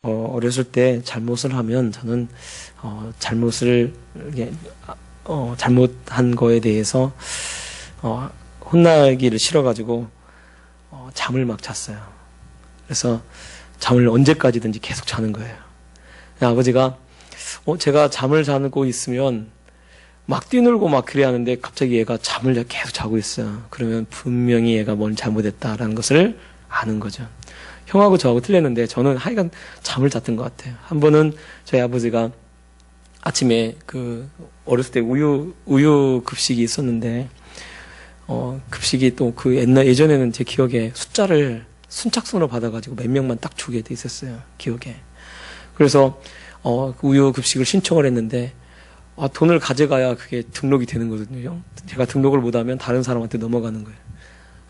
어렸을 때 잘못을 하면 저는 잘못한 거에 대해서 혼나기를 싫어가지고 잠을 막 잤어요. 그래서 잠을 언제까지든지 계속 자는 거예요. 아버지가 제가 잠을 자고 있으면 막 뛰놀고 막 그래야 하는데 갑자기 얘가 잠을 계속 자고 있어요. 그러면 분명히 얘가 뭘 잘못했다라는 것을 아는 거죠. 형하고 저하고 틀렸는데 저는 하여간 잠을 잤던 것 같아요. 한 번은 저희 아버지가 아침에 어렸을 때 우유 급식이 있었는데 급식이 또 예전에는 제 기억에 숫자를 순착순으로 받아가지고 몇 명만 딱 주게 돼 있었어요. 기억에. 그래서 우유 급식을 신청을 했는데 돈을 가져가야 그게 등록이 되는 거거든요. 제가 등록을 못하면 다른 사람한테 넘어가는 거예요.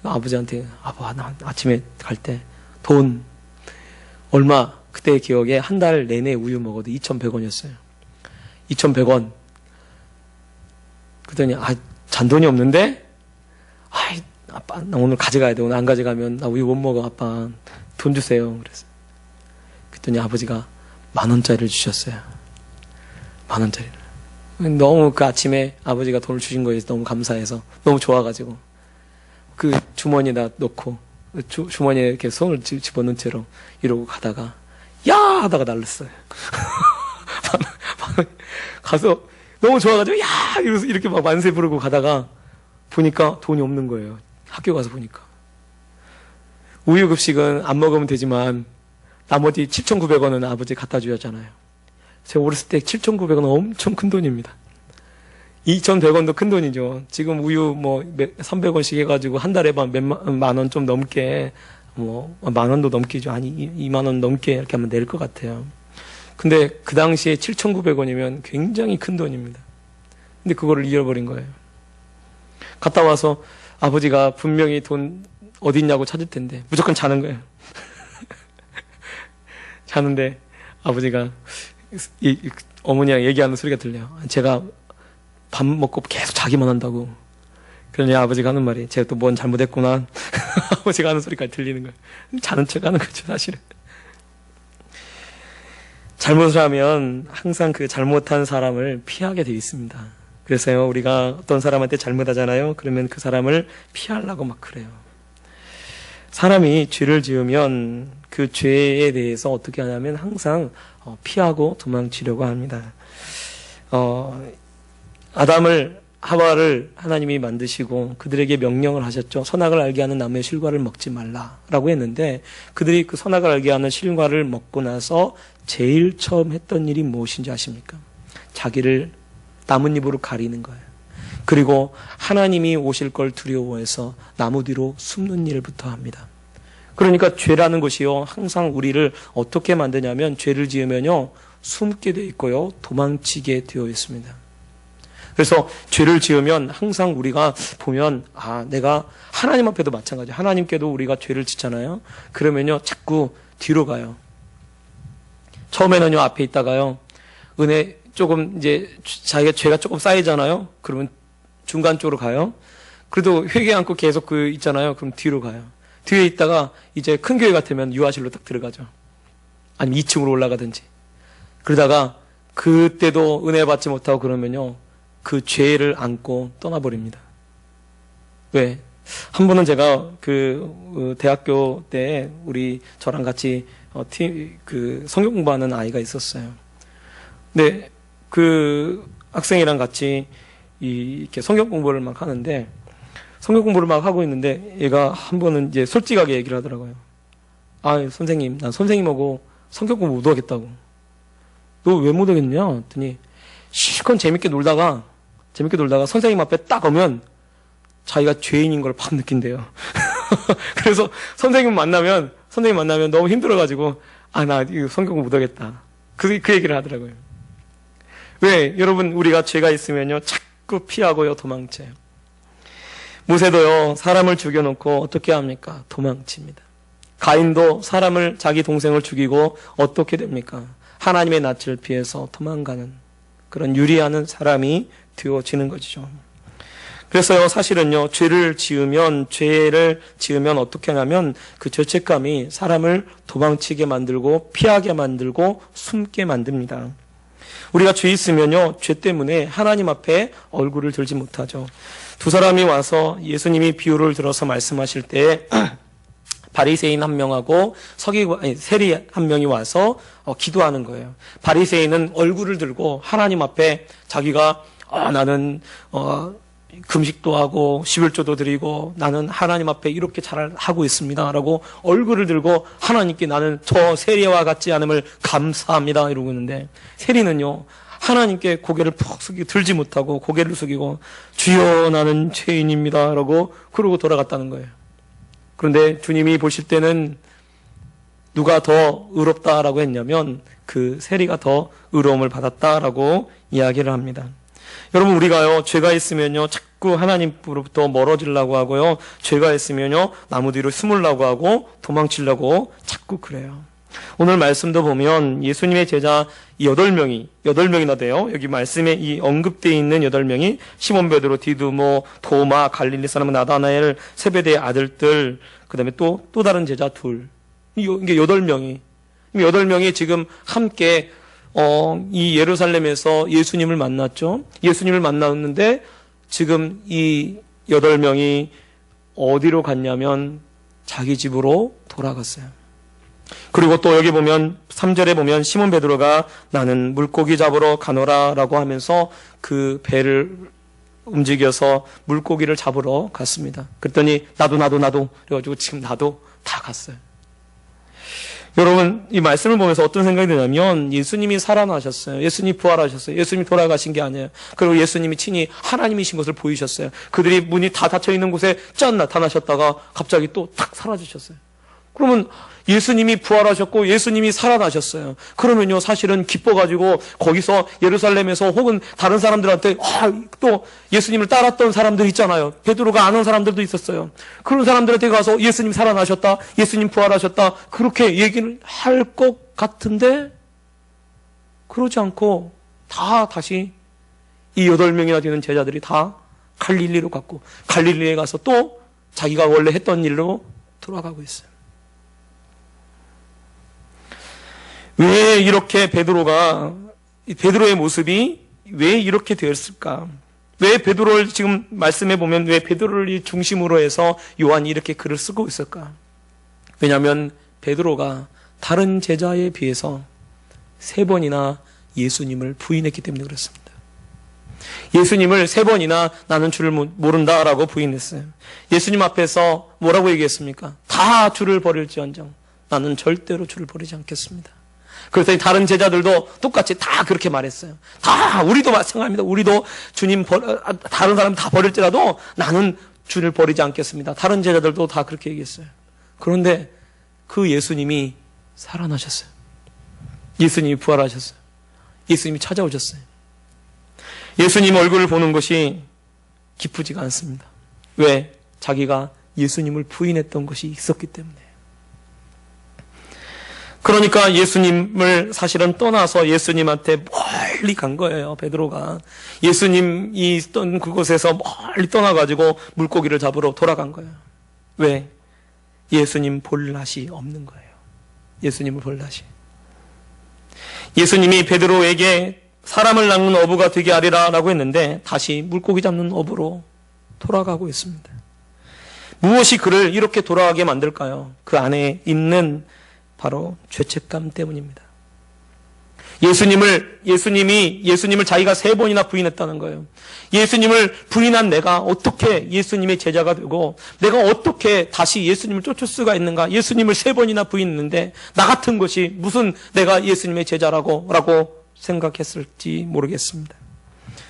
아버지한테 나 아침에 갈 때 돈 얼마, 그때 기억에 한 달 내내 우유 먹어도 2,100원이었어요. 2,100원. 그랬더니 잔돈이 없는데 아빠 나 오늘 가져가야 돼. 오늘 안 가져가면 나 우유 못 먹어. 아빠 돈 주세요. 그랬더니 아버지가 10,000원짜리를 주셨어요. 10,000원짜리를. 너무 그 아침에 아버지가 돈을 주신 거에 너무 감사해서 너무 좋아가지고 그 주머니에다 넣고 주머니에 이렇게 손을 집어넣은 채로 이러고 가다가 야 하다가 날렸어요. 가서 너무 좋아가지고 야 이러면서 이렇게 막 만세 부르고 가다가 보니까 돈이 없는 거예요. 학교 가서 보니까 우유 급식은 안 먹으면 되지만 나머지 7,900원은 아버지 갖다 주셨잖아요. 제가 어렸을 때 7,900원 엄청 큰 돈입니다. 2,100원도 큰 돈이죠. 지금 우유 300원씩 해가지고 한 달에 만 원 좀 넘게, 만 원도 넘기죠. 아니, 2만 원 넘게 이렇게 하면 낼 것 같아요. 근데 그 당시에 7,900원이면 굉장히 큰 돈입니다. 근데 그거를 잃어버린 거예요. 갔다 와서 아버지가 분명히 돈 어디 있냐고 찾을 텐데 무조건 자는 거예요. 자는데 아버지가 어머니랑 얘기하는 소리가 들려요. 제가 밥 먹고 계속 자기만 한다고. 그러니 아버지가 하는 말이 제가 또 뭔 잘못했구나. 아버지가 하는 소리까지 들리는 거예요. 자는 척 하는 거죠, 사실은. 잘못을 하면 항상 그 잘못한 사람을 피하게 되어 있습니다. 그래서요, 우리가 어떤 사람한테 잘못하잖아요. 그러면 그 사람을 피하려고 막 그래요. 사람이 죄를 지으면 그 죄에 대해서 어떻게 하냐면 항상 피하고 도망치려고 합니다. 하와를 하나님이 만드시고 그들에게 명령을 하셨죠. 선악을 알게 하는 나무의 실과를 먹지 말라라고 했는데 그들이 그 선악을 알게 하는 실과를 먹고 나서 제일 처음 했던 일이 무엇인지 아십니까? 자기를 나뭇잎으로 가리는 거예요. 그리고 하나님이 오실 걸 두려워해서 나무 뒤로 숨는 일부터 합니다. 그러니까 죄라는 것이요, 항상 우리를 어떻게 만드냐면 죄를 지으면요, 숨게 되어 있고요, 도망치게 되어 있습니다. 그래서 죄를 지으면 항상 우리가 보면 내가 하나님 앞에도 마찬가지예요. 하나님께도 우리가 죄를 짓잖아요. 그러면요 자꾸 뒤로 가요. 처음에는요 앞에 있다가요 은혜 조금 이제 자기가 죄가 조금 쌓이잖아요. 그러면 중간 쪽으로 가요. 그래도 회개 않고 계속 있잖아요. 그럼 뒤로 가요. 뒤에 있다가 이제 큰 교회 같으면 유아실로 딱 들어가죠. 아니면 2층으로 올라가든지. 그러다가 그때도 은혜 받지 못하고 그러면요 그 죄를 안고 떠나버립니다. 왜? 한 번은 제가 대학교 때 저랑 같이 성경 공부하는 아이가 있었어요. 근데 그 학생이랑 같이 이렇게 성경 공부를 막 하는데 성경 공부를 막 하고 있는데 얘가 한 번은 이제 솔직하게 얘기를 하더라고요. 선생님, 난 선생님하고 성경 공부 못 하겠다고. 너 왜 못 하겠냐? 했더니 실컷 재밌게 놀다가 선생님 앞에 딱 오면 자기가 죄인인 걸 팍 느낀대요. 그래서 선생님 만나면 너무 힘들어가지고 나 이거 성경 공부 못 하겠다. 그 얘기를 하더라고요. 왜? 여러분, 우리가 죄가 있으면요 자꾸 피하고요 도망쳐요. 모세도요 사람을 죽여놓고 어떻게 합니까? 도망칩니다. 가인도 자기 동생을 죽이고 어떻게 됩니까? 하나님의 낯을 피해서 도망가는 그런 유리하는 사람이 되어지는 것이죠. 그래서요, 사실은요, 죄를 지으면 어떻게 하냐면 그 죄책감이 사람을 도망치게 만들고 피하게 만들고 숨게 만듭니다. 우리가 죄 있으면요, 죄 때문에 하나님 앞에 얼굴을 들지 못하죠. 두 사람이 와서 예수님이 비유를 들어서 말씀하실 때 바리새인 한 명하고 세리 한 명이 와서 기도하는 거예요. 바리새인은 얼굴을 들고 하나님 앞에 자기가 나는 금식도 하고 11조도 드리고 나는 하나님 앞에 이렇게 잘 하고 있습니다 라고 얼굴을 들고 하나님께 나는 저 세리와 같지 않음을 감사합니다 이러고 있는데, 세리는요 하나님께 고개를 푹 숙이고 들지 못하고 고개를 숙이고 주여 나는 죄인입니다 라고 그러고 돌아갔다는 거예요. 그런데 주님이 보실 때는 누가 더 의롭다라고 했냐면 그 세리가 더 의로움을 받았다라고 이야기를 합니다. 여러분, 우리가요 죄가 있으면요 자꾸 하나님으로부터 멀어지려고 하고요, 죄가 있으면요 나무 뒤로 숨으려고 하고 도망치려고 자꾸 그래요. 오늘 말씀도 보면 예수님의 제자 8명이나 돼요. 여기 말씀에 이 언급되어 있는 8명이 시몬 베드로, 디두모, 도마, 갈릴리 사람 나다나엘, 세베대의 아들들, 그 다음에 또 다른 제자 둘. 이게 8명이 지금 함께 이 예루살렘에서 예수님을 만났죠. 예수님을 만났는데 지금 이 8명이 어디로 갔냐면 자기 집으로 돌아갔어요. 그리고 또 여기 보면 3절에 보면 시몬 베드로가 나는 물고기 잡으러 가노라 라고 하면서 그 배를 움직여서 물고기를 잡으러 갔습니다. 그랬더니 나도 그래가지고 지금 나도 다 갔어요. 여러분, 이 말씀을 보면서 어떤 생각이 드냐면 예수님이 살아나셨어요. 예수님이 부활하셨어요. 예수님이 돌아가신 게 아니에요. 그리고 예수님이 친히 하나님이신 것을 보이셨어요. 그들이 문이 다 닫혀있는 곳에 짠 나타나셨다가 갑자기 또 탁 사라지셨어요. 그러면 예수님이 부활하셨고 예수님이 살아나셨어요. 그러면요 사실은 기뻐가지고 거기서 예루살렘에서 혹은 다른 사람들한테 또 예수님을 따랐던 사람들 있잖아요. 베드로가 아는 사람들도 있었어요. 그런 사람들한테 가서 예수님 살아나셨다, 예수님 부활하셨다 그렇게 얘기를 할 것 같은데 그러지 않고 다시 이 8명이나 되는 제자들이 다 갈릴리로 갔고 갈릴리에 가서 또 자기가 원래 했던 일로 돌아가고 있어요. 왜 이렇게 베드로의 모습이 왜 이렇게 되었을까? 왜 베드로를 지금 말씀해 보면 왜 베드로를 중심으로 해서 요한이 이렇게 글을 쓰고 있을까? 왜냐하면 베드로가 다른 제자에 비해서 3번이나 예수님을 부인했기 때문에 그렇습니다. 예수님을 3번이나 나는 주를 모른다라고 부인했어요. 예수님 앞에서 뭐라고 얘기했습니까? 다 주를 버릴지언정 나는 절대로 주를 버리지 않겠습니다. 그랬더니 다른 제자들도 똑같이 다 그렇게 말했어요. 다 우리도 마찬가지입니다. 우리도 주님 다른 사람 다 버릴지라도 나는 주를 버리지 않겠습니다. 다른 제자들도 다 그렇게 얘기했어요. 그런데 그 예수님이 살아나셨어요. 예수님이 부활하셨어요. 예수님이 찾아오셨어요. 예수님 얼굴을 보는 것이 기쁘지가 않습니다. 왜? 자기가 예수님을 부인했던 것이 있었기 때문에. 그러니까 예수님을 사실은 떠나서 예수님한테 멀리 간 거예요. 베드로가 예수님이 있던 그곳에서 멀리 떠나가지고 물고기를 잡으러 돌아간 거예요. 왜? 예수님 볼 낯이 없는 거예요. 예수님을 볼 낯이. 예수님이 베드로에게 사람을 낚는 어부가 되게 하리라 라고 했는데 다시 물고기 잡는 어부로 돌아가고 있습니다. 무엇이 그를 이렇게 돌아가게 만들까요? 그 안에 있는 바로 죄책감 때문입니다. 예수님을 자기가 3번이나 부인했다는 거예요. 예수님을 부인한 내가 어떻게 예수님의 제자가 되고 내가 어떻게 다시 예수님을 쫓을 수가 있는가? 예수님을 3번이나 부인했는데 나 같은 것이 무슨 내가 예수님의 제자라고 생각했을지 모르겠습니다.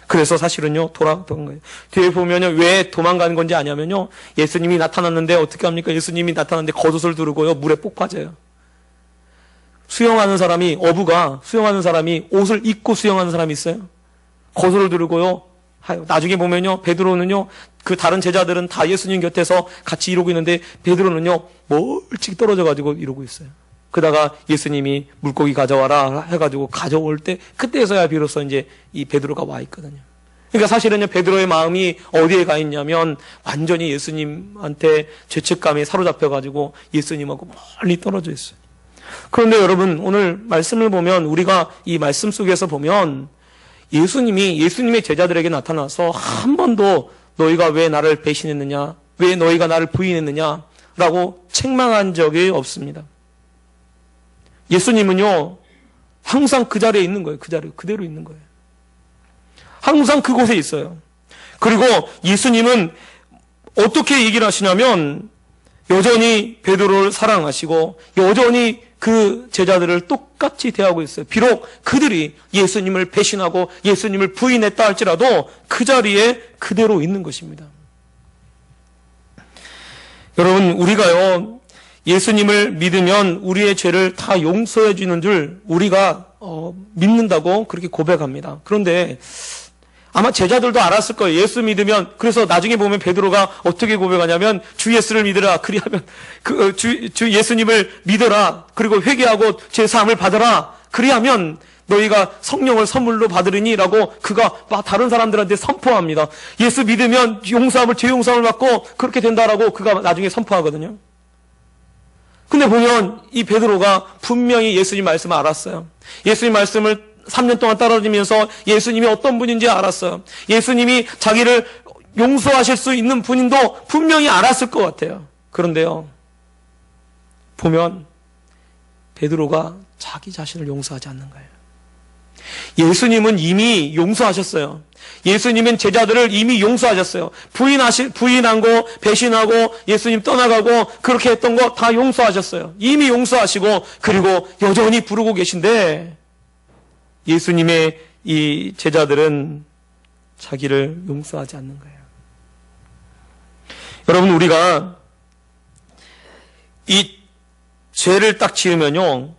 그래서 사실은요 돌아갔던 거예요. 뒤에 보면요 왜 도망가는 건지 아냐면요 예수님이 나타났는데 어떻게 합니까? 예수님이 나타났는데 겉옷을 두르고요 물에 뽁 빠져요. 어부가 수영하는 사람이 옷을 입고 수영하는 사람이 있어요. 겉옷을 두르고요. 나중에 보면요, 베드로는요, 그 다른 제자들은 다 예수님 곁에서 같이 이러고 있는데, 베드로는요, 멀찍이 떨어져가지고 이러고 있어요. 그러다가 예수님이 물고기 가져와라 해가지고 가져올 때, 그때서야 비로소 이제 이 베드로가 와 있거든요. 그러니까 사실은요, 베드로의 마음이 어디에 가 있냐면 완전히 예수님한테 죄책감에 사로잡혀가지고 예수님하고 멀리 떨어져 있어요. 그런데 여러분, 오늘 말씀을 보면, 우리가 이 말씀 속에서 보면 예수님의 제자들에게 나타나서 한 번도 너희가 왜 나를 배신했느냐, 왜 너희가 나를 부인했느냐 라고 책망한 적이 없습니다. 예수님은요, 항상 그 자리에 있는 거예요. 그 자리에 그대로 있는 거예요. 항상 그곳에 있어요. 그리고 예수님은 어떻게 얘기를 하시냐면, 여전히 베드로를 사랑하시고 여전히 그 제자들을 똑같이 대하고 있어요. 비록 그들이 예수님을 배신하고 예수님을 부인했다 할지라도 그 자리에 그대로 있는 것입니다. 여러분, 우리가요, 예수님을 믿으면 우리의 죄를 다 용서해 주는 줄 우리가 믿는다고 그렇게 고백합니다. 그런데 아마 제자들도 알았을 거예요. 예수 믿으면. 그래서 나중에 보면 베드로가 어떻게 고백하냐면, 주 예수를 믿으라. 그리하면 주 예수님을 믿어라. 그리고 회개하고 죄 사함을 받아라. 그리하면 너희가 성령을 선물로 받으리니라고 그가 막 다른 사람들한테 선포합니다. 예수 믿으면 용서함을, 죄 용서함을 받고 그렇게 된다라고 그가 나중에 선포하거든요. 근데 보면 이 베드로가 분명히 예수님 말씀을 알았어요. 예수님 말씀을 3년 동안 따라다니면서 예수님이 어떤 분인지 알았어요. 예수님이 자기를 용서하실 수 있는 분인도 분명히 알았을 것 같아요. 그런데요, 보면 베드로가 자기 자신을 용서하지 않는 거예요. 예수님은 이미 용서하셨어요. 예수님은 제자들을 이미 용서하셨어요. 부인한 거, 배신하고 예수님 떠나가고 그렇게 했던 거 다 용서하셨어요. 이미 용서하시고, 그리고 여전히 부르고 계신데 예수님의 이 제자들은 자기를 용서하지 않는 거예요. 여러분, 우리가 이 죄를 딱 지으면요,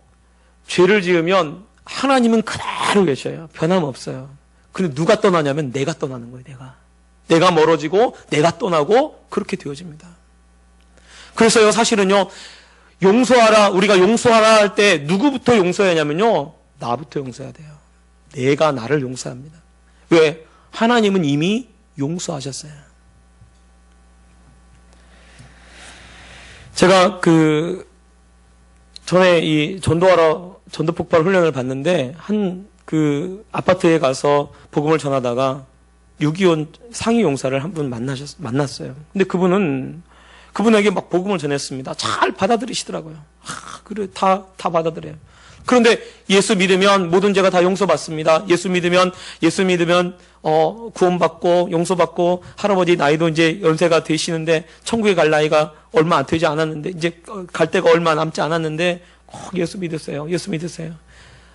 죄를 지으면 하나님은 그대로 계셔요. 변함없어요. 근데 누가 떠나냐면 내가 떠나는 거예요. 내가 멀어지고 내가 떠나고 그렇게 되어집니다. 그래서요, 사실은요, 용서하라, 우리가 용서하라 할 때 누구부터 용서해야 하냐면요, 나부터 용서해야 돼요. 내가 나를 용서합니다. 왜? 하나님은 이미 용서하셨어요. 제가 전에 이 전도 폭발 훈련을 받는데, 한 아파트에 가서 복음을 전하다가 6.25 상위 용사를 한 분 만났어요. 근데 그분에게 막 복음을 전했습니다. 잘 받아들이시더라고요. 그래, 다 받아들여요. 그런데 예수 믿으면 모든 죄가 다 용서받습니다. 예수 믿으면 구원받고 용서받고, 할아버지 나이도 이제 연세가 되시는데 천국에 갈 나이가 얼마 안 되지 않았는데, 이제 갈 때가 얼마 남지 않았는데 꼭 예수 믿으세요.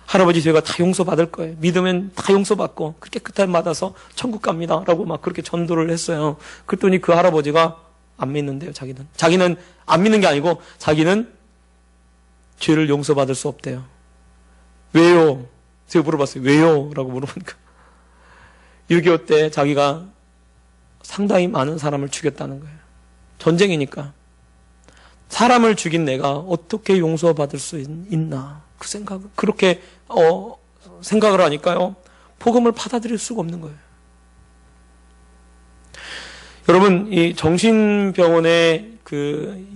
할아버지 죄가 다 용서받을 거예요. 믿으면 다 용서받고 그렇게 깨끗한 받아서 천국 갑니다. 라고 막 그렇게 전도를 했어요. 그랬더니 그 할아버지가 안 믿는데요. 자기는 안 믿는 게 아니고 자기는 죄를 용서받을 수 없대요. 왜요? 제가 물어봤어요. 왜요? 라고 물어보니까 6.25 때 자기가 상당히 많은 사람을 죽였다는 거예요. 전쟁이니까. 사람을 죽인 내가 어떻게 용서받을 수 있나, 그렇게 생각을 하니까요, 복음을 받아들일 수가 없는 거예요. 여러분, 이 정신병원에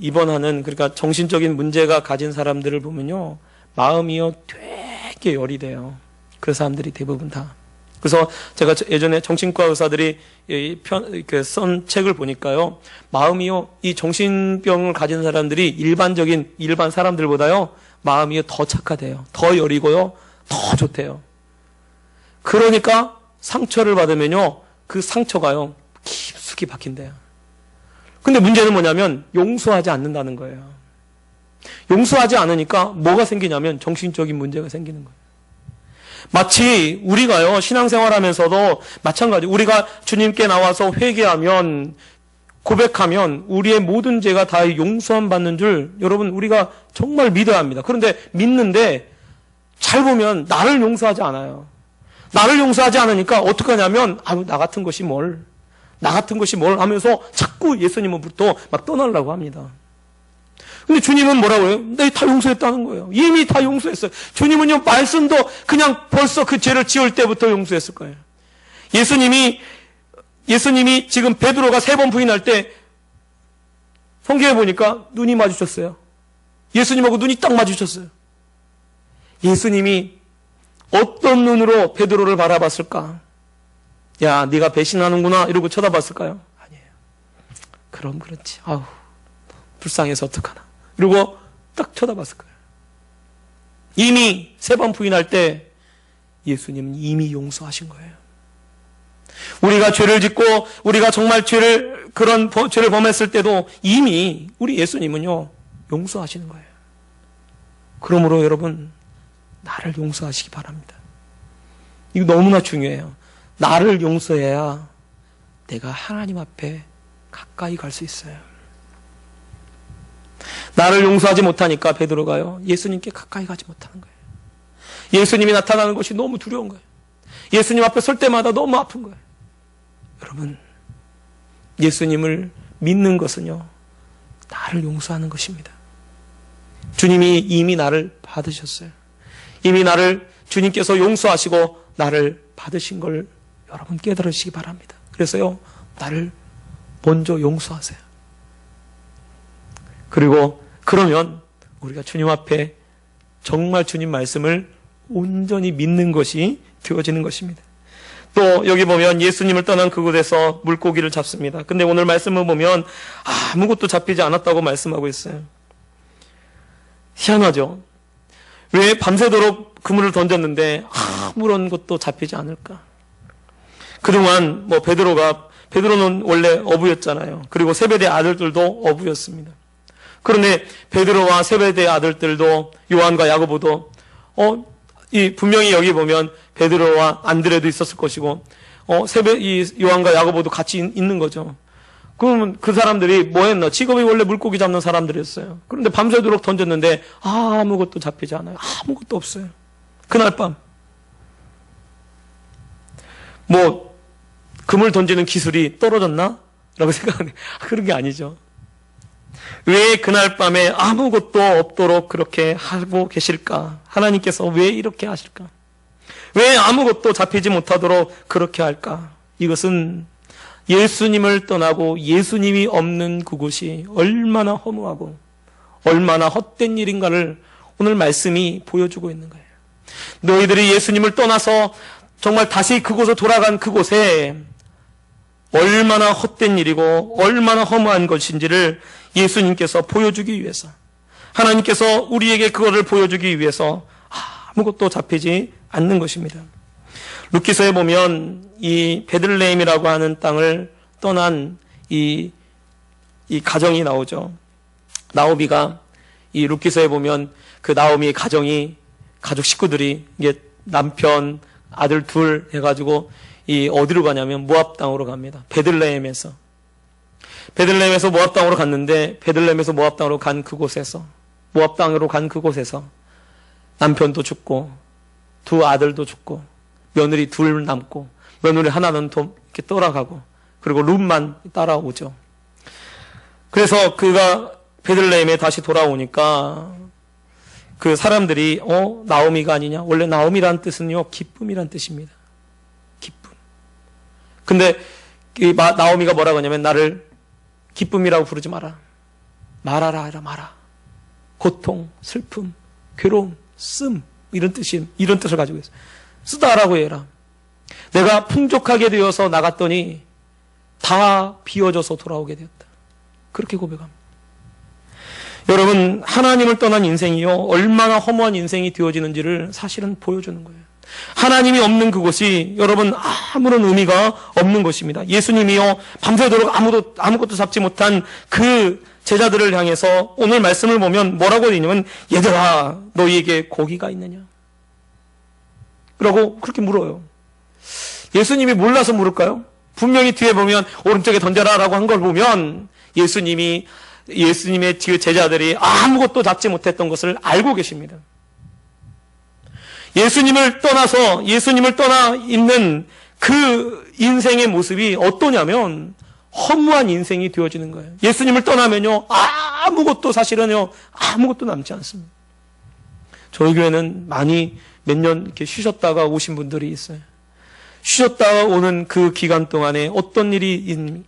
입원하는, 그러니까 정신적인 문제가 가진 사람들을 보면요, 마음이요 되게 열이 돼요. 그 사람들이 대부분 다. 그래서 제가 예전에 정신과 의사들이 쓴 책을 보니까요, 마음이요, 이 정신병을 가진 사람들이 일반 사람들보다요, 마음이 더 착하대요. 더 여리고요, 더 좋대요. 그러니까 상처를 받으면요, 그 상처가요, 깊숙이 박힌대요. 근데 문제는 뭐냐면 용서하지 않는다는 거예요. 용서하지 않으니까 뭐가 생기냐면 정신적인 문제가 생기는 거예요. 마치 우리가요, 신앙생활 하면서도 마찬가지, 우리가 주님께 나와서 회개하면, 고백하면 우리의 모든 죄가 다 용서함 받는 줄 여러분, 우리가 정말 믿어야 합니다. 그런데 믿는데 잘 보면 나를 용서하지 않아요. 나를 용서하지 않으니까 어떻게 하냐면, 나 같은 것이 뭘 하면서 자꾸 예수님으로부터 막 떠나려고 합니다. 근데 주님은 뭐라고 해요? 네, 다 용서했다는 거예요. 이미 다 용서했어요. 주님은요, 말씀도 그냥 벌써 그 죄를 지을 때부터 용서했을 거예요. 예수님이 지금 베드로가 3번 부인할 때 성경에 보니까 눈이 마주쳤어요. 예수님하고 눈이 딱 마주쳤어요. 예수님이 어떤 눈으로 베드로를 바라봤을까? 야, 네가 배신하는구나 이러고 쳐다봤을까요? 아니에요. 그럼 그렇지. 아우, 불쌍해서 어떡하나. 이러고 딱 쳐다봤을 거예요. 이미 3번 부인할 때 예수님은 이미 용서하신 거예요. 우리가 죄를 짓고 우리가 정말 그런 죄를 범했을 때도 이미 우리 예수님은요, 용서하시는 거예요. 그러므로 여러분, 나를 용서하시기 바랍니다. 이거 너무나 중요해요. 나를 용서해야 내가 하나님 앞에 가까이 갈 수 있어요. 나를 용서하지 못하니까 베드로가요, 예수님께 가까이 가지 못하는 거예요. 예수님이 나타나는 것이 너무 두려운 거예요. 예수님 앞에 설 때마다 너무 아픈 거예요. 여러분, 예수님을 믿는 것은요, 나를 용서하는 것입니다. 주님이 이미 나를 받으셨어요. 이미 나를 주님께서 용서하시고 나를 받으신 걸 여러분 깨달으시기 바랍니다. 그래서요, 나를 먼저 용서하세요. 그리고 그러면 우리가 주님 앞에 정말 주님 말씀을 온전히 믿는 것이 되어지는 것입니다. 또 여기 보면 예수님을 떠난 그곳에서 물고기를 잡습니다. 근데 오늘 말씀을 보면 아무것도 잡히지 않았다고 말씀하고 있어요. 희한하죠? 왜 밤새도록 그물을 던졌는데 아무런 것도 잡히지 않을까? 그동안 베드로는 원래 어부였잖아요. 그리고 세베대 아들들도 어부였습니다. 그런데 베드로와 세베대 아들들도, 요한과 야고보도 분명히 여기 보면 베드로와 안드레도 있었을 것이고 요한과 야고보도 같이 있는 거죠. 그러면 그 사람들이 뭐 했나? 직업이 원래 물고기 잡는 사람들이었어요. 그런데 밤새도록 던졌는데 아무것도 잡히지 않아요. 아무것도 없어요. 그날 밤. 그물 던지는 기술이 떨어졌나? 라고 생각하는데 그런 게 아니죠. 왜 그날 밤에 아무것도 없도록 그렇게 하고 계실까? 하나님께서 왜 이렇게 하실까? 왜 아무것도 잡히지 못하도록 그렇게 할까? 이것은 예수님을 떠나고 예수님이 없는 그곳이 얼마나 허무하고 얼마나 헛된 일인가를 오늘 말씀이 보여주고 있는 거예요. 너희들이 예수님을 떠나서 정말 다시 그곳으로 돌아간 그곳에 얼마나 헛된 일이고 얼마나 허무한 것인지를 예수님께서 보여주기 위해서, 하나님께서 우리에게 그거를 보여주기 위해서 아무것도 잡히지 않는 것입니다. 룻기서에 보면 이 베들레헴이라고 하는 땅을 떠난 이 가정이 나오죠. 나오미가, 이 룻기서에 보면 그 나오미의 가족 식구들이 이게 남편, 아들 둘 해가지고 어디로 가냐면 모압 땅으로 갑니다. 베들레헴에서 모압 땅으로 갔는데, 베들레헴에서 모압 땅으로 간 그곳에서 남편도 죽고 두 아들도 죽고 며느리 둘 남고 며느리 하나는 또 이렇게 떠나가고, 그리고 룻만 따라오죠. 그래서 그가 베들레헴에 다시 돌아오니까 그 사람들이 나오미가 아니냐? 원래 나오미란 뜻은요, 기쁨이란 뜻입니다. 기쁨. 근데 나오미가 뭐라고 하냐면, 나를 기쁨이라고 부르지 마라. 말하라 하라 마라. 고통, 슬픔, 괴로움, 씀, 이런 뜻을 가지고 있어요. 쓰다라고 해라. 내가 풍족하게 되어서 나갔더니 다 비워져서 돌아오게 되었다. 그렇게 고백합니다. 여러분, 하나님을 떠난 인생이요, 얼마나 허무한 인생이 되어지는지를 사실은 보여주는 거예요. 하나님이 없는 그곳이 여러분 아무런 의미가 없는 것입니다. 예수님이요, 밤새도록 아무것도 잡지 못한 그 제자들을 향해서 오늘 말씀을 보면 뭐라고 되냐면, 얘들아, 너희에게 고기가 있느냐? 라고 그렇게 물어요. 예수님이 몰라서 물을까요? 분명히 뒤에 보면 오른쪽에 던져라 라고 한 걸 보면 예수님의 뒤에 제자들이 아무것도 잡지 못했던 것을 알고 계십니다. 예수님을 떠나 있는 그 인생의 모습이 어떠냐면 허무한 인생이 되어지는 거예요. 예수님을 떠나면요, 사실은요, 아무것도 남지 않습니다. 저희 교회는 몇 년 이렇게 쉬셨다가 오신 분들이 있어요. 쉬었다가 오는 그 기간 동안에 어떤 일이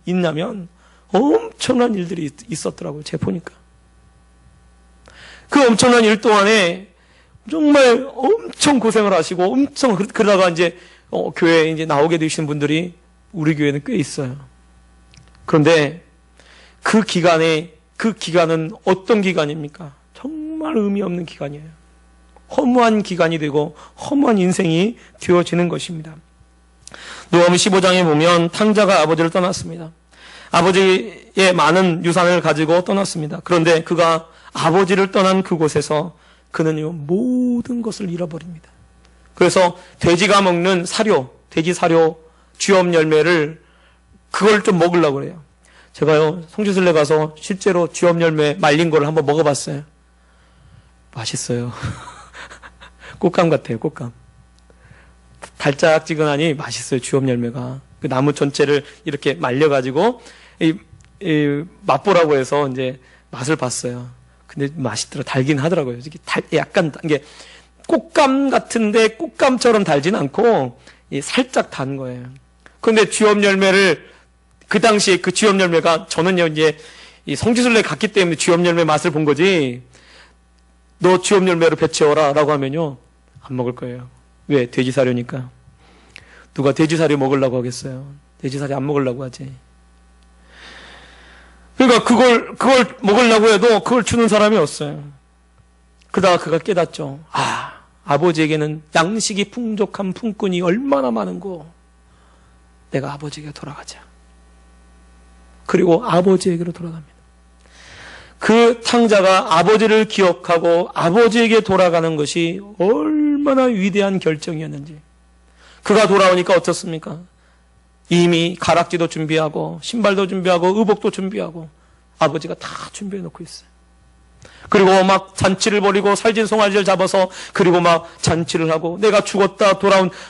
있냐면 엄청난 일들이 있었더라고요. 제가 보니까. 그 엄청난 일 동안에 정말 엄청 고생을 하시고 그러다가 이제 교회에 이제 나오게 되신 분들이 우리 교회는 꽤 있어요. 그런데 그 기간은 어떤 기간입니까? 정말 의미 없는 기간이에요. 허무한 기간이 되고 허무한 인생이 되어지는 것입니다. 누가복음 15장에 보면 탕자가 아버지를 떠났습니다. 아버지의 많은 유산을 가지고 떠났습니다. 그런데 그가 아버지를 떠난 그곳에서 그는요 모든 것을 잃어버립니다. 그래서 돼지가 먹는 사료, 돼지 사료, 쥐엄 열매를 그걸 좀 먹으려고 그래요. 제가요 성지순례 가서 실제로 쥐엄 열매 말린 걸 한번 먹어봤어요. 맛있어요. 꽃감 같아요. 꽃감. 달짝지근하니 맛있어요. 쥐엄 열매가. 그 나무 전체를 이렇게 말려가지고 맛보라고 해서 이제 맛을 봤어요. 근데 맛있더라. 달긴 하더라고요. 약간 이게 꽃감 같은데 꽃감처럼 달진 않고 살짝 단 거예요. 그런데 쥐엄 열매를 그 당시에 그 쥐엄 열매가 저는요 이제 이 성지순례 갔기 때문에 쥐엄 열매 맛을 본 거지. 너 쥐엄 열매로 배 채워라라고 하면요 안 먹을 거예요. 왜? 돼지 사료니까. 누가 돼지 사료 먹으려고 하겠어요? 돼지 사료 안 먹으려고 하지. 그러니까 그걸 먹으려고 해도 그걸 주는 사람이 없어요. 그러다가 그가 깨닫죠. 아버지에게는 양식이 풍족한 품꾼이 얼마나 많은고. 내가 아버지에게 돌아가자. 그리고 아버지에게로 돌아갑니다. 그 탕자가 아버지를 기억하고 아버지에게 돌아가는 것이 얼마나 위대한 결정이었는지. 그가 돌아오니까 어떻습니까? 이미 가락지도 준비하고 신발도 준비하고 의복도 준비하고 아버지가 다 준비해 놓고 있어요. 그리고 막 잔치를 벌이고 살진 송아지를 잡아서 그리고 막 잔치를 하고 내가 죽었다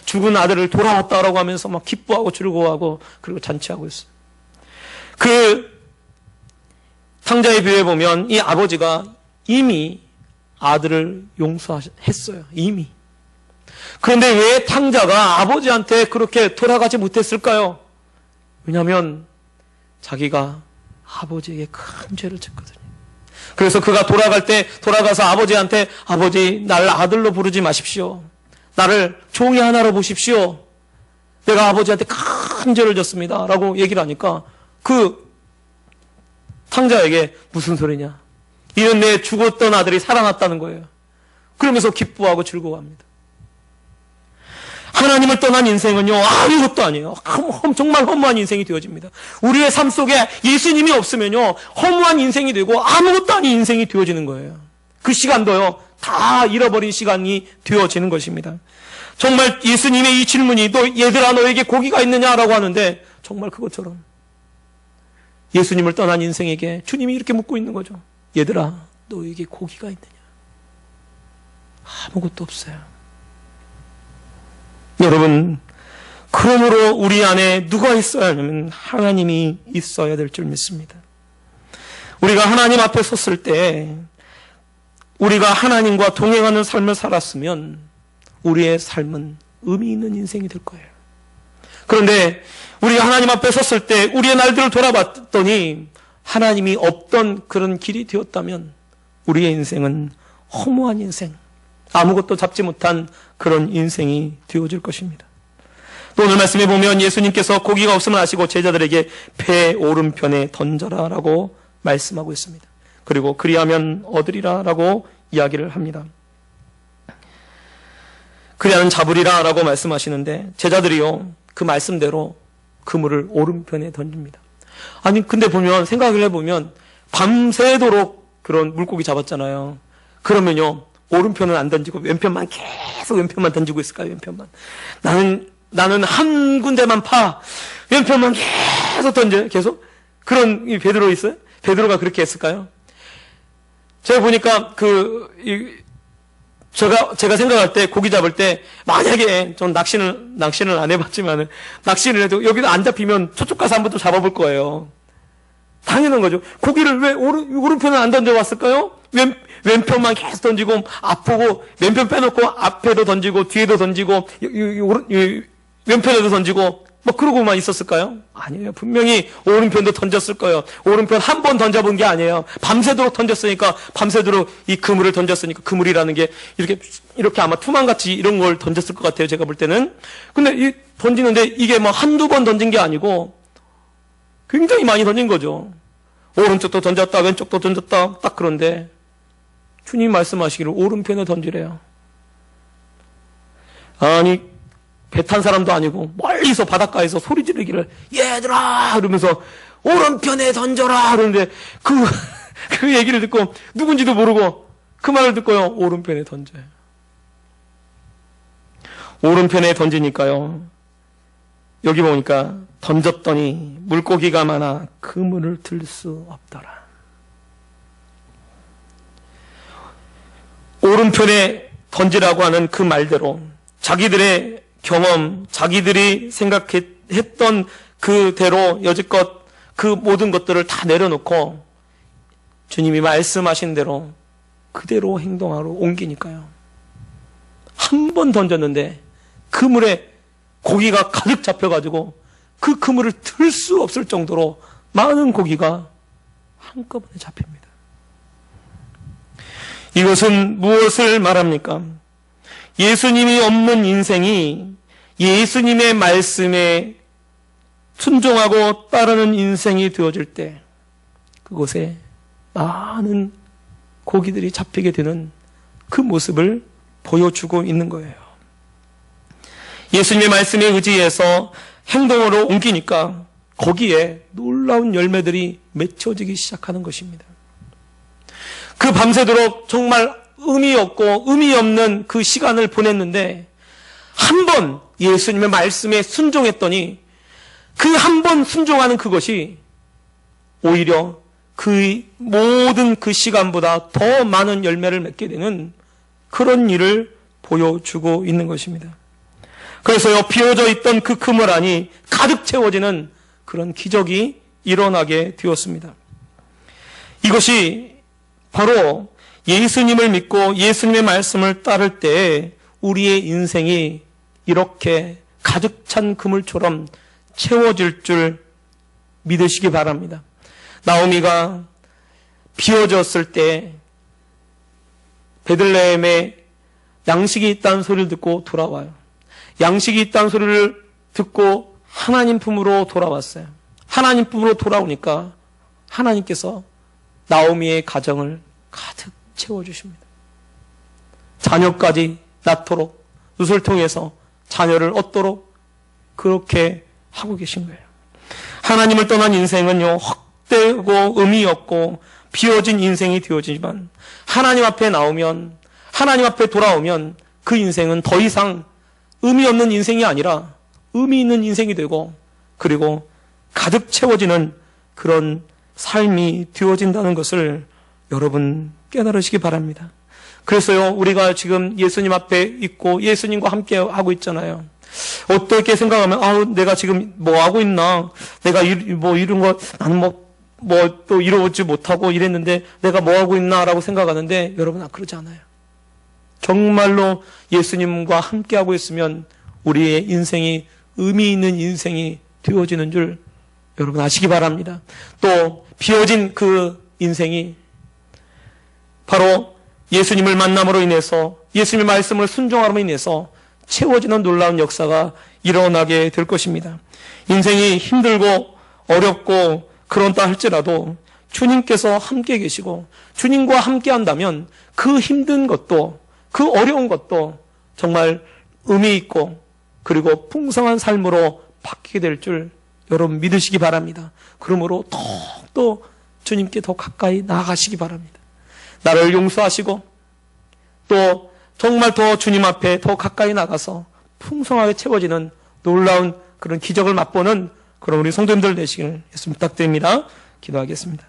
죽은 아들을 돌아왔다라고 하면서 막 기뻐하고 즐거워하고 그리고 잔치하고 있어요. 그 탕자의 비유에 보면 이 아버지가 이미 아들을 용서했어요. 이미. 그런데 왜 탕자가 아버지한테 그렇게 돌아가지 못했을까요? 왜냐하면 자기가 아버지에게 큰 죄를 졌거든요. 그래서 그가 돌아가서 아버지한테 아버지 날 아들로 부르지 마십시오. 나를 종이 하나로 보십시오. 내가 아버지한테 큰 죄를 졌습니다. 라고 얘기를 하니까 그 탕자에게 무슨 소리냐. 이는 내 죽었던 아들이 살아났다는 거예요. 그러면서 기뻐하고 즐거워합니다. 하나님을 떠난 인생은요 아무것도 아니에요. 정말 허무한 인생이 되어집니다. 우리의 삶 속에 예수님이 없으면요 허무한 인생이 되고 아무것도 아닌 인생이 되어지는 거예요. 그 시간도요 다 잃어버린 시간이 되어지는 것입니다. 정말 예수님의 이 질문이 너 얘들아 너에게 고기가 있느냐라고 하는데 정말 그것처럼 예수님을 떠난 인생에게 주님이 이렇게 묻고 있는 거죠. 얘들아 너에게 고기가 있느냐. 아무것도 없어요. 여러분, 그러므로 우리 안에 누가 있어야 하냐면 하나님이 있어야 될 줄 믿습니다. 우리가 하나님 앞에 섰을 때 우리가 하나님과 동행하는 삶을 살았으면 우리의 삶은 의미 있는 인생이 될 거예요. 그런데 우리가 하나님 앞에 섰을 때 우리의 날들을 돌아봤더니 하나님이 없던 그런 길이 되었다면 우리의 인생은 허무한 인생, 아무것도 잡지 못한 그런 인생이 되어질 것입니다. 또 오늘 말씀에 보면 예수님께서 고기가 없음을 아시고 제자들에게 배 오른편에 던져라 라고 말씀하고 있습니다. 그리고 그리하면 얻으리라 라고 이야기를 합니다. 그리하면 잡으리라 라고 말씀하시는데 제자들이요 그 말씀대로 그물을 오른편에 던집니다. 아니 근데 보면 생각을 해보면 밤새도록 그런 물고기 잡았잖아요. 그러면요 오른편은 안 던지고 왼편만 계속 왼편만 던지고 있을까요? 왼편만. 나는 한 군데만 파. 왼편만 계속 던져요. 계속. 그런 베드로 있어요? 베드로가 그렇게 했을까요? 제가 보니까 제가 생각할 때 고기 잡을 때 만약에 전 낚시는 안 해봤지만은 낚시를 해도 여기도 안 잡히면 저쪽 가서 한번 또 잡아볼 거예요. 당연한 거죠. 고기를 왜 오른편은 안 던져왔을까요? 왼편만 계속 던지고 앞보고 왼편 빼놓고 앞에도 던지고 뒤에도 던지고 왼편에도 던지고 뭐 그러고만 있었을까요? 아니에요. 분명히 오른편도 던졌을 거예요. 오른편 한 번 던져본 게 아니에요. 밤새도록 던졌으니까, 밤새도록 이 그물을 던졌으니까, 그물이라는 게 이렇게 아마 투망같이 이런 걸 던졌을 것 같아요. 제가 볼 때는. 근데 이 던지는데 이게 뭐 한두 번 던진 게 아니고 굉장히 많이 던진 거죠. 오른쪽도 던졌다, 왼쪽도 던졌다. 딱 그런데 주님 말씀하시기를 오른편에 던지래요. 아니, 배 탄 사람도 아니고 멀리서 바닷가에서 소리 지르기를 얘들아 이러면서 오른편에 던져라 그러는데 그 얘기를 듣고 누군지도 모르고 그 말을 듣고요 오른편에 던져요. 오른편에 던지니까요 여기 보니까 던졌더니 물고기가 많아 그물을 들 수 없더라. 오른편에 던지라고 하는 그 말대로 자기들의 경험, 자기들이 생각했던 그대로 여지껏 그 모든 것들을 다 내려놓고 주님이 말씀하신 대로 그대로 행동하러 옮기니까요. 한 번 던졌는데 그물에 고기가 가득 잡혀가지고 그 그물을 들 수 없을 정도로 많은 고기가 한꺼번에 잡힙니다. 이것은 무엇을 말합니까? 예수님이 없는 인생이 예수님의 말씀에 순종하고 따르는 인생이 되어질 때 그곳에 많은 고기들이 잡히게 되는 그 모습을 보여주고 있는 거예요. 예수님의 말씀에 의지해서 행동으로 옮기니까 거기에 놀라운 열매들이 맺혀지기 시작하는 것입니다. 그 밤새도록 정말 의미 없고 의미 없는 그 시간을 보냈는데 한 번 예수님의 말씀에 순종했더니 그 한 번 순종하는 그것이 오히려 그 모든 그 시간보다 더 많은 열매를 맺게 되는 그런 일을 보여주고 있는 것입니다. 그래서요 비워져 있던 그 그물 안이 가득 채워지는 그런 기적이 일어나게 되었습니다. 이것이 바로 예수님을 믿고 예수님의 말씀을 따를 때 우리의 인생이 이렇게 가득 찬 그물처럼 채워질 줄 믿으시기 바랍니다. 나오미가 비워졌을 때 베들레헴에 양식이 있다는 소리를 듣고 돌아와요. 양식이 있다는 소리를 듣고 하나님 품으로 돌아왔어요. 하나님 품으로 돌아오니까 하나님께서 나오미의 가정을 가득 채워주십니다. 자녀까지 낳도록 룻을 통해서 자녀를 얻도록 그렇게 하고 계신 거예요. 하나님을 떠난 인생은요 헛되고 의미 없고 비워진 인생이 되어지지만 하나님 앞에 나오면 하나님 앞에 돌아오면 그 인생은 더 이상 의미 없는 인생이 아니라 의미 있는 인생이 되고 그리고 가득 채워지는 그런 삶이 되어진다는 것을 여러분 깨달으시기 바랍니다. 그래서요 우리가 지금 예수님 앞에 있고 예수님과 함께 하고 있잖아요. 어떻게 생각하면 내가 지금 뭐 하고 있나, 내가 뭐 이런 거 나는 뭐 또 이루어지지 못하고 이랬는데 내가 뭐 하고 있나라고 생각하는데 여러분 그러지 않아요. 정말로 예수님과 함께 하고 있으면 우리의 인생이 의미 있는 인생이 되어지는 줄 여러분 아시기 바랍니다. 또 비워진 그 인생이 바로 예수님을 만남으로 인해서 예수님의 말씀을 순종함으로 인해서 채워지는 놀라운 역사가 일어나게 될 것입니다. 인생이 힘들고 어렵고 그런다 할지라도 주님께서 함께 계시고 주님과 함께 한다면 그 힘든 것도 그 어려운 것도 정말 의미 있고 그리고 풍성한 삶으로 바뀌게 될 줄 여러분 믿으시기 바랍니다. 그러므로 더욱더 주님께 더 가까이 나아가시기 바랍니다. 나를 용서하시고 또 정말 더 주님 앞에 더 가까이 나가서 풍성하게 채워지는 놀라운 그런 기적을 맛보는 그런 우리 성도님들 되시길 예수 부탁드립니다. 기도하겠습니다.